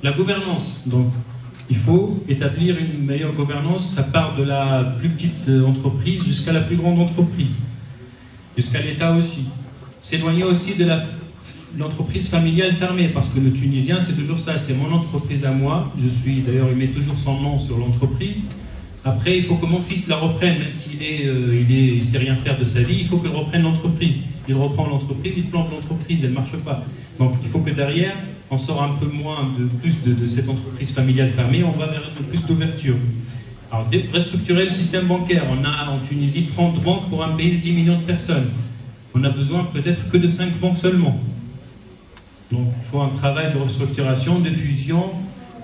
La gouvernance, donc il faut établir une meilleure gouvernance, ça part de la plus petite entreprise jusqu'à la plus grande entreprise, jusqu'à l'État aussi. S'éloigner aussi de l'entreprise familiale fermée, parce que le Tunisien c'est toujours ça, c'est mon entreprise à moi, d'ailleurs il met toujours son nom sur l'entreprise. Après il faut que mon fils la reprenne, même s'il il sait rien faire de sa vie, il faut qu'il reprenne l'entreprise. Il reprend l'entreprise, il plante l'entreprise, elle ne marche pas. Donc il faut que derrière, on sort un peu moins de cette entreprise familiale fermée, on va vers plus d'ouverture. Alors, restructurer le système bancaire. On a en Tunisie 30 banques pour un pays de 10 millions de personnes. On a besoin peut-être que de 5 banques seulement. Donc il faut un travail de restructuration, de fusion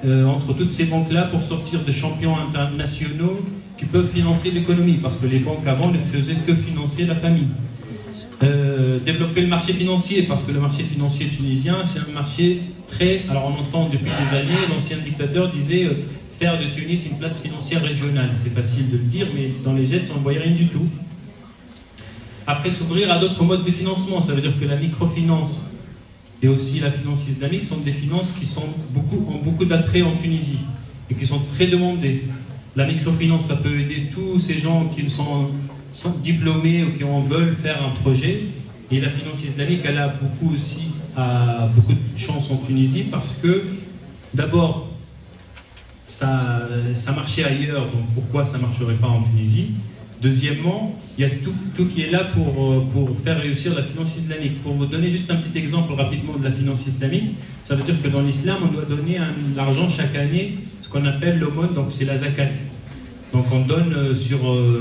entre toutes ces banques-là pour sortir des champions internationaux qui peuvent financer l'économie, parce que les banques avant ne faisaient que financer la famille. Développer le marché financier, parce que le marché financier tunisien, c'est un marché très... Alors on entend depuis des années, l'ancien dictateur disait faire de Tunis une place financière régionale. C'est facile de le dire, mais dans les gestes, on ne voyait rien du tout. Après, s'ouvrir à d'autres modes de financement, ça veut dire que la microfinance et aussi la finance islamique sont des finances qui ont beaucoup d'attrait en Tunisie et qui sont très demandées. La microfinance, ça peut aider tous ces gens qui sont diplômés ou qui en veulent faire un projet. Et la finance islamique, elle a beaucoup de chance en Tunisie parce que, d'abord, ça marchait ailleurs, donc pourquoi ça ne marcherait pas en Tunisie? Deuxièmement, il y a tout qui est là pour faire réussir la finance islamique. Pour vous donner juste un petit exemple rapidement de la finance islamique, ça veut dire que dans l'islam, on doit donner l'argent chaque année, ce qu'on appelle l'aumône, donc c'est la zakat. Donc on donne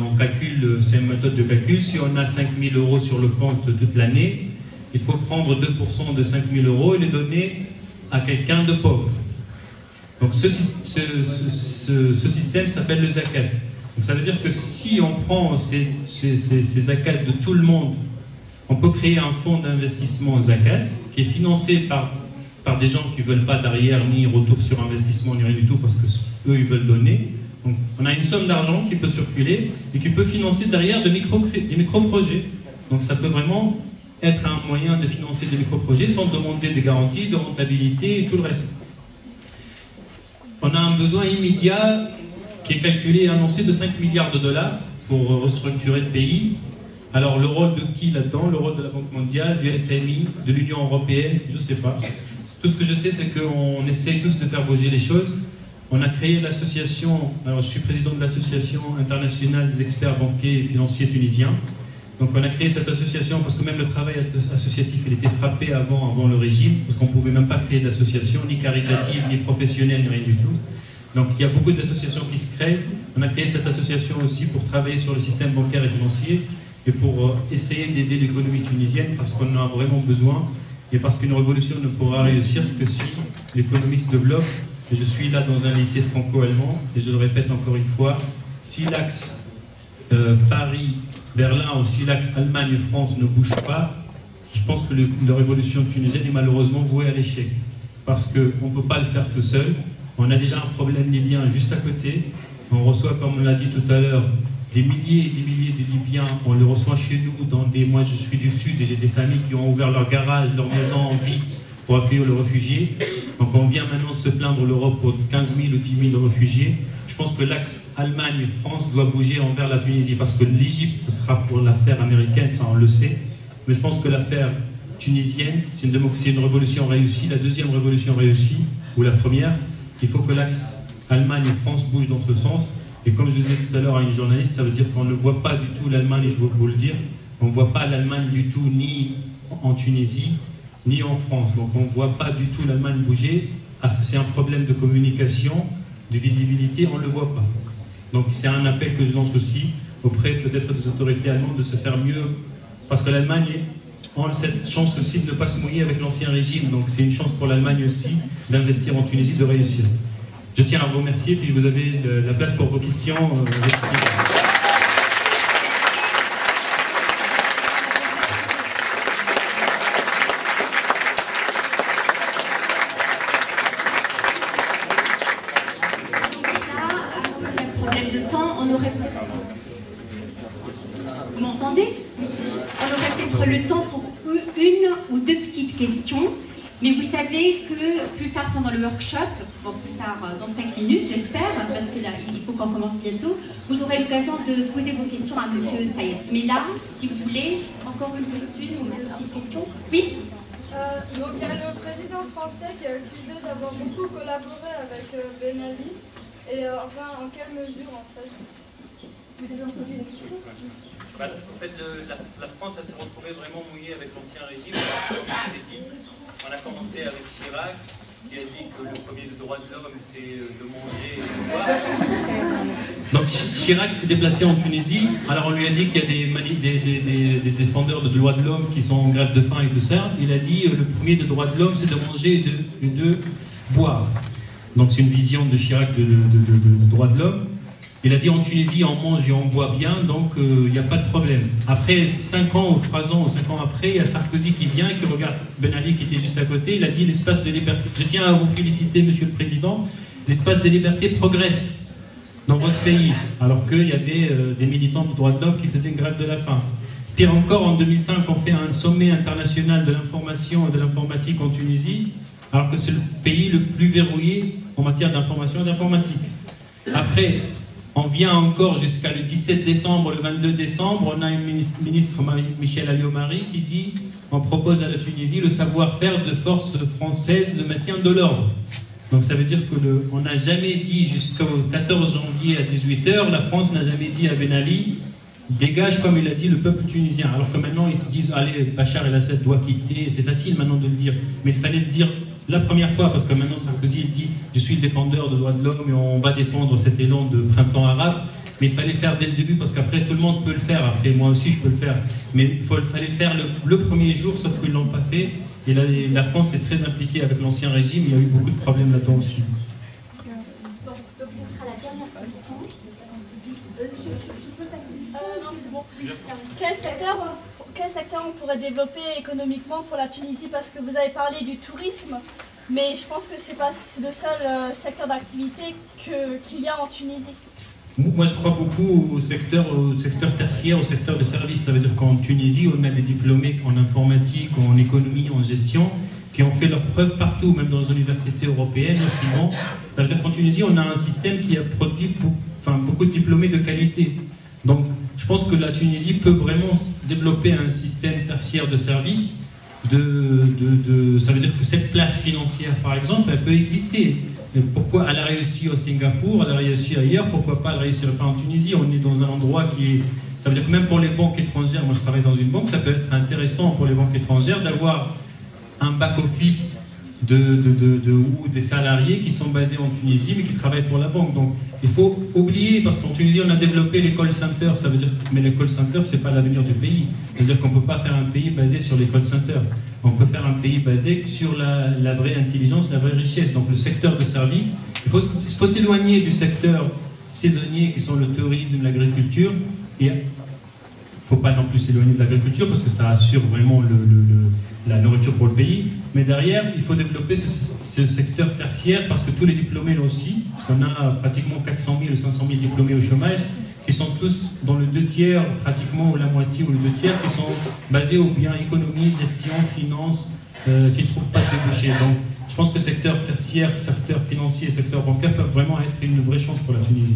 on calcule, c'est une méthode de calcul, si on a 5 000 € sur le compte toute l'année, il faut prendre 2% de 5 000 € et les donner à quelqu'un de pauvre. Donc ce système s'appelle le zakat. Donc ça veut dire que si on prend ces zakats de tout le monde, on peut créer un fonds d'investissement zakat qui est financé par des gens qui ne veulent pas derrière ni retour sur investissement ni rien du tout parce que eux ils veulent donner. Donc on a une somme d'argent qui peut circuler et qui peut financer derrière des micro-projets. Donc ça peut vraiment être un moyen de financer des micro-projets sans demander des garanties, de rentabilité et tout le reste. On a un besoin immédiat qui est calculé et annoncé de 5 milliards de dollars pour restructurer le pays. Alors le rôle de qui là-dedans? Le rôle de la Banque mondiale, du FMI, de l'Union européenne, je ne sais pas. Tout ce que je sais, c'est qu'on essaye tous de faire bouger les choses. On a créé l'association, alors je suis président de l'association internationale des experts banquiers et financiers tunisiens. Donc on a créé cette association parce que même le travail associatif, il était frappé avant le régime, parce qu'on ne pouvait même pas créer d'association, ni caritative, ni professionnelle, ni rien du tout. Donc il y a beaucoup d'associations qui se créent. On a créé cette association aussi pour travailler sur le système bancaire et financier et pour essayer d'aider l'économie tunisienne parce qu'on en a vraiment besoin et parce qu'une révolution ne pourra réussir que si l'économie se développe. Et je suis là dans un lycée franco-allemand et je le répète encore une fois, si l'axe Paris-Berlin ou si l'axe Allemagne-France ne bouge pas, je pense que la révolution tunisienne est malheureusement vouée à l'échec parce qu'on ne peut pas le faire tout seul. On a déjà un problème libyen juste à côté. On reçoit, comme on l'a dit tout à l'heure, des milliers et des milliers de Libyens. On les reçoit chez nous. Moi, je suis du Sud et j'ai des familles qui ont ouvert leur garage, leur maison en vie pour accueillir les réfugiés. Donc on vient maintenant de se plaindre l'Europe pour 15 000 ou 10 000 réfugiés. Je pense que l'axe Allemagne-France doit bouger envers la Tunisie parce que l'Égypte, ce sera pour l'affaire américaine, ça on le sait. Mais je pense que l'affaire tunisienne, c'est une révolution réussie. La deuxième révolution réussie, ou la première, il faut que l'axe Allemagne et France bouge dans ce sens. Et comme je disais tout à l'heure à une journaliste, ça veut dire qu'on ne voit pas du tout l'Allemagne, et je veux vous le dire, on ne voit pas l'Allemagne du tout ni en Tunisie, ni en France. Donc on ne voit pas du tout l'Allemagne bouger, parce que c'est un problème de communication, de visibilité, on ne le voit pas. Donc c'est un appel que je lance aussi auprès peut-être des autorités allemandes de se faire mieux, parce que l'Allemagne a cette chance aussi de ne pas se mouiller avec l'ancien régime, donc c'est une chance pour l'Allemagne aussi d'investir en Tunisie, de réussir. Je tiens à vous remercier, puis vous avez la place pour vos questions. Vous m'entendez? Oui. On aurait peut-être le temps pour une ou deux petites questions. Mais vous savez que plus tard pendant le workshop, bon, plus tard dans 5 minutes j'espère, parce que là il faut qu'on commence bientôt, vous aurez l'occasion de poser vos questions à M. Taïeb. Mais là, si vous voulez, encore une ou deux petites questions. Oui. Donc il y a le président français qui est accusé d'avoir beaucoup collaboré avec Ben Ali. Et enfin, en quelle mesure en fait? Vous avez entendu la question? En fait, la France s'est retrouvée vraiment mouillée avec l'ancien régime. On a commencé avec Chirac, qui a dit que le premier droit de l'homme, c'est de manger et de boire. Donc Chirac s'est déplacé en Tunisie. Alors on lui a dit qu'il y a des défendeurs de droits de l'homme qui sont en grève de faim et tout ça. Il a dit le premier de droit de l'homme, c'est de manger et de boire. Donc c'est une vision de Chirac de droits de l'homme. Il a dit en Tunisie on mange et on boit bien, donc il n'y a pas de problème. Après 5 ans ou 3 ans ou 5 ans après, il y a Sarkozy qui vient et qui regarde Ben Ali qui était juste à côté. Il a dit l'espace de liberté. Je tiens à vous féliciter, Monsieur le Président. L'espace de liberté progresse dans votre pays, alors qu'il y avait des militants de droits de l'homme qui faisaient une grève de la faim. Pire encore, en 2005, on fait un sommet international de l'information et de l'informatique en Tunisie, alors que c'est le pays le plus verrouillé en matière d'information et d'informatique. Après, on vient encore jusqu'à le 17 décembre, le 22 décembre, on a une ministre, Michel Alliot-Marie, qui dit on propose à la Tunisie le savoir-faire de forces françaises de maintien de l'ordre. Donc ça veut dire qu'on n'a jamais dit jusqu'au 14 janvier à 18 h, la France n'a jamais dit à Ben Ali dégage comme il a dit le peuple tunisien. Alors que maintenant ils se disent allez, Bachar el-Assad doit quitter, c'est facile maintenant de le dire, mais il fallait le dire la première fois, parce que maintenant Sarkozy il dit je suis le défendeur des droits de l'homme et on va défendre cet élan de printemps arabe, mais il fallait le faire dès le début parce qu'après tout le monde peut le faire, après moi aussi je peux le faire, mais il fallait le faire le premier jour, sauf qu'ils ne l'ont pas fait, et la France est très impliquée avec l'ancien régime, il y a eu beaucoup de problèmes là-dedans aussi. Donc ce sera la dernière question. Je peux passer. Non, c'est bon. Quel secteur on pourrait développer économiquement pour la Tunisie? Parce que vous avez parlé du tourisme, mais je pense que ce n'est pas le seul secteur d'activité qu'il y a en Tunisie. Moi, je crois beaucoup au secteur tertiaire, au secteur des services. Ça veut dire qu'en Tunisie, on a des diplômés en informatique, en économie, en gestion, qui ont fait leurs preuves partout, même dans les universités européennes, au suivant. Ça veut dire qu'en Tunisie, on a un système qui a produit beaucoup de diplômés de qualité. Donc, je pense que la Tunisie peut vraiment développer un système tertiaire de services. Ça veut dire que cette place financière, par exemple, elle peut exister. Et pourquoi elle a réussi au Singapour, elle a réussi ailleurs, pourquoi pas elle réussirait pas en Tunisie? On est dans un endroit qui est... Ça veut dire que même pour les banques étrangères, moi je travaille dans une banque, ça peut être intéressant pour les banques étrangères d'avoir un back-office ou des salariés qui sont basés en Tunisie mais qui travaillent pour la banque. Donc il faut oublier, parce qu'en Tunisie on a développé les call centers, ça veut dire, mais les call centers c'est pas l'avenir du pays. C'est-à-dire qu'on ne peut pas faire un pays basé sur les call centers. On peut faire un pays basé sur la vraie intelligence, la vraie richesse. Donc le secteur de service, il faut s'éloigner du secteur saisonnier qui sont le tourisme, l'agriculture, et il ne faut pas non plus s'éloigner de l'agriculture parce que ça assure vraiment la nourriture pour le pays. Mais derrière, il faut développer ce secteur tertiaire parce que tous les diplômés là aussi, on a pratiquement 400 000 ou 500 000 diplômés au chômage, qui sont tous dans le 2/3, pratiquement, ou la moitié ou le 2/3, qui sont basés au bien économie, gestion, finance, qui ne trouvent pas de débouchés. Donc, je pense que le secteur tertiaire, secteur financier et secteur bancaire peuvent vraiment être une vraie chance pour la Tunisie.